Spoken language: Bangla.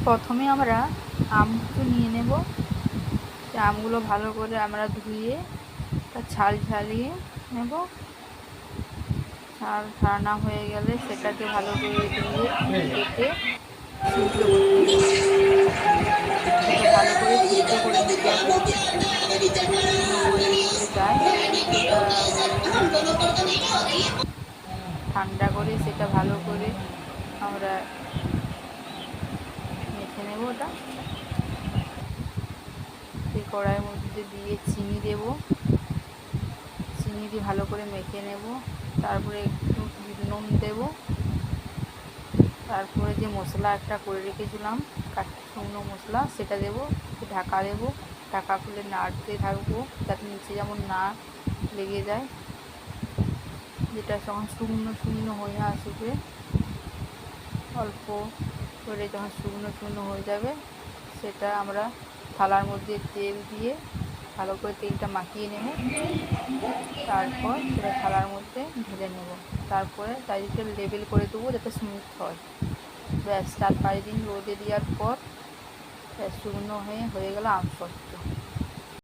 প্রথমে আমরা আম কিছু নিয়ে নেব। আমগুলো ভালো করে আমরা ধুয়ে তার ছাল ছাড়িয়ে নেব। ছাল ছাড়ানো হয়ে গেলে সেটাকে ভালো করে ধুয়ে কেটে সিদ্ধ করতে নেব। সেটা ভালো করে সিদ্ধ করে নিতে হবে। বলতে চাই সেটা ঠান্ডা করে সেটা ভালো করে আমরা মেখে নেব। ওটা সেই কড়াইয়ের মধ্যে দিয়ে চিনি দেব। চিনি দিয়ে ভালো করে মেখে নেব। তারপরে একটু নুন দেব। তারপরে যে মশলা একটা করে রেখেছিলাম শুকনো মশলা সেটা দেব। ঢাকা দেব। ঢাকা খুলে নাড়তে থাকবো যাতে নিচে যেমন না লেগে যায়। যেটা যখন শুকনো শুকনো হয়ে আসবে, অল্প করে যখন শুকনো শুকনো হয়ে যাবে, সেটা আমরা থালার মধ্যে তেল দিয়ে ভালো করে তেলটা মাখিয়ে নেব। তারপর সেটা থালার মধ্যে ঢেলে নেব। তারপরে চারিদিকে লেবেল করে দেবো যাতে স্মুথ হয়। ব্যাস 4-5 দিন রোদে দেওয়ার পর ব্যাস শুকনো হয়ে গেল আমসত্ত্ব।